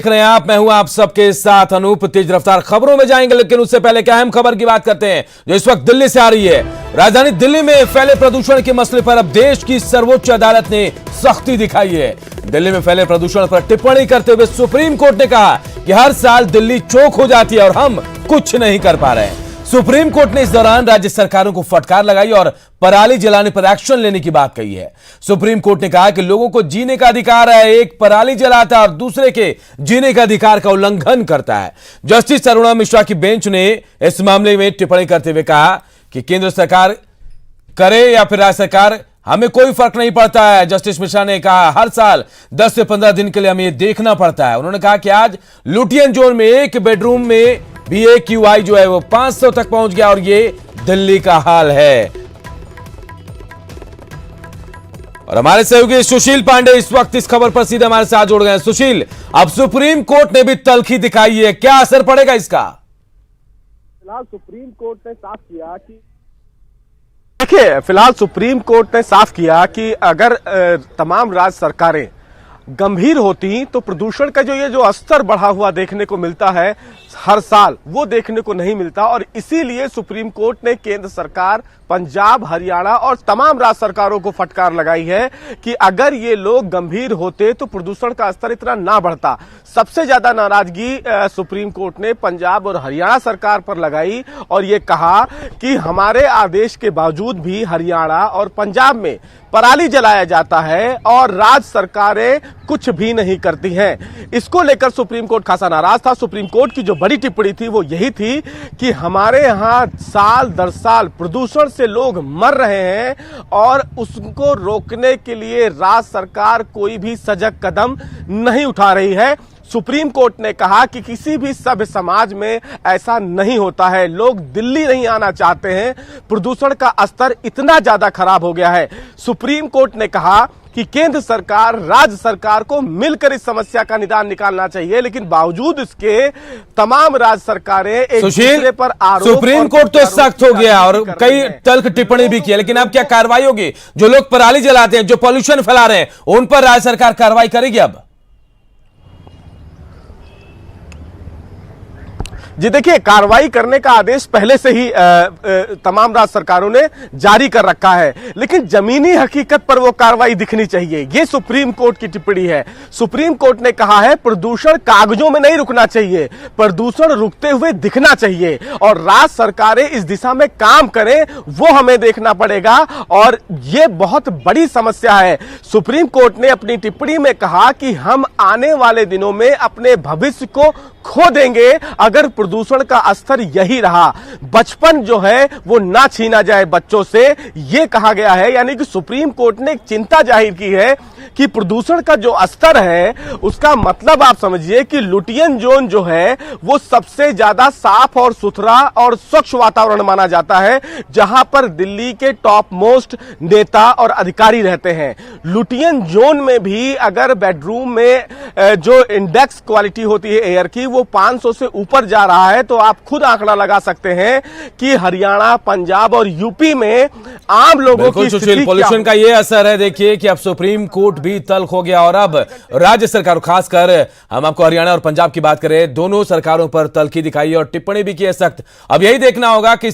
देख रहे हैं आप, मैं हूं आप सबके साथ अनूप। तेज रफ्तार खबरों में जाएंगे, लेकिन उससे पहले क्या अहम खबर की बात करते हैं जो इस वक्त दिल्ली से आ रही है। राजधानी दिल्ली में फैले प्रदूषण के मसले पर अब देश की सर्वोच्च अदालत ने सख्ती दिखाई है। दिल्ली में फैले प्रदूषण पर टिप्पणी करते हुए सुप्रीम कोर्ट ने कहा कि हर साल दिल्ली चौक हो जाती है और हम कुछ नहीं कर पा रहे हैं। सुप्रीम कोर्ट ने इस दौरान राज्य सरकारों को फटकार लगाई और पराली जलाने पर एक्शन लेने की बात कही है। सुप्रीम कोर्ट ने कहा कि लोगों को जीने का अधिकार है, एक पराली जलाता है और दूसरे के जीने का अधिकार का उल्लंघन करता है। जस्टिस अरुणा मिश्रा की बेंच ने इस मामले में टिप्पणी करते हुए कहा कि केंद्र सरकार करे या फिर राज्य सरकार, हमें कोई फर्क नहीं पड़ता है। जस्टिस मिश्रा ने कहा हर साल 10 से 15 दिन के लिए हमें देखना पड़ता है। उन्होंने कहा कि आज लुटियन जोन में एक बेडरूम में भी AQI जो है वो 500 तक पहुंच गया और ये दिल्ली का हाल है। और हमारे सहयोगी सुशील पांडे इस वक्त इस खबर पर सीधे हमारे साथ जुड़ गए हैं। सुशील, अब सुप्रीम कोर्ट ने भी तल्खी दिखाई है, क्या असर पड़ेगा इसका? फिलहाल सुप्रीम कोर्ट ने साफ किया कि देखिए, फिलहाल सुप्रीम कोर्ट ने साफ किया कि अगर तमाम राज्य सरकारें गंभीर होती तो प्रदूषण का जो स्तर बढ़ा हुआ देखने को मिलता है हर साल, वो देखने को नहीं मिलता। और इसीलिए सुप्रीम कोर्ट ने केंद्र सरकार, पंजाब, हरियाणा और तमाम राज्य सरकारों को फटकार लगाई है कि अगर ये लोग गंभीर होते तो प्रदूषण का स्तर इतना ना बढ़ता। सबसे ज्यादा नाराजगी सुप्रीम कोर्ट ने पंजाब और हरियाणा सरकार पर लगाई और ये कहा कि हमारे आदेश के बावजूद भी हरियाणा और पंजाब में पराली जलाया जाता है और राज्य सरकारें कुछ भी नहीं करती हैं। इसको लेकर सुप्रीम कोर्ट खासा नाराज था। सुप्रीम कोर्ट की जो बड़ी टिप्पणी थी वो यही थी कि हमारे यहां साल दर साल प्रदूषण से लोग मर रहे हैं और उसको रोकने के लिए राज्य सरकार कोई भी सजग कदम नहीं उठा रही है। सुप्रीम कोर्ट ने कहा कि किसी भी सभ्य समाज में ऐसा नहीं होता है, लोग दिल्ली नहीं आना चाहते हैं, प्रदूषण का स्तर इतना ज्यादा खराब हो गया है। सुप्रीम कोर्ट ने कहा कि केंद्र सरकार, राज्य सरकार को मिलकर इस समस्या का निदान निकालना चाहिए, लेकिन बावजूद इसके तमाम राज्य सरकारें एक दूसरे पर आरोप। सुप्रीम कोर्ट तो सख्त हो गया और कई तल्ख टिप्पणी भी की, लेकिन अब क्या कार्रवाई होगी? जो लोग पराली जलाते हैं, जो पॉल्यूशन फैला रहे हैं, उन पर राज्य सरकार कार्रवाई करेगी अब? जी देखिए, कार्रवाई करने का आदेश पहले से ही तमाम राज्य सरकारों ने जारी कर रखा है, लेकिन जमीनी हकीकत पर वो कार्रवाई दिखनी चाहिए। ये सुप्रीम कोर्ट की टिप्पणी है। सुप्रीम कोर्ट ने कहा है प्रदूषण कागजों में नहीं रुकना चाहिए, प्रदूषण रुकते हुए दिखना चाहिए और राज्य सरकारें इस दिशा में काम करें, वो हमें देखना पड़ेगा। और ये बहुत बड़ी समस्या है। सुप्रीम कोर्ट ने अपनी टिप्पणी में कहा कि हम आने वाले दिनों में अपने भविष्य को खो देंगे अगर प्रदूषण का स्तर यही रहा। बचपन जो है वो ना छीना जाए बच्चों से, ये कहा गया है। यानी कि सुप्रीम कोर्ट ने एक चिंता जाहिर की है कि प्रदूषण का जो स्तर है उसका मतलब आप समझिए कि लुटियन जोन जो है वो सबसे ज्यादा साफ और सुथरा और स्वच्छ वातावरण माना जाता है, जहां पर दिल्ली के टॉप मोस्ट नेता और अधिकारी रहते हैं। लुटियन जोन में भी अगर बेडरूम में जो इंडेक्स क्वालिटी होती है एयर की वो 500 से ऊपर जा रहा है, तो आप खुद आंकड़ा लगा सकते हैं कि हरियाणा, पंजाब और यूपी में आम लोगों की स्थिति पॉल्यूशन का ये असर है। देखिए कि अब सुप्रीम कोर्ट भी तल्ख हो गया और अब राज्य सरकार, खासकर हम आपको हरियाणा और पंजाब की बात करें, दोनों सरकारों पर तल्खी दिखाई और टिप्पणी भी की है सख्त। अब यही देखना होगा कि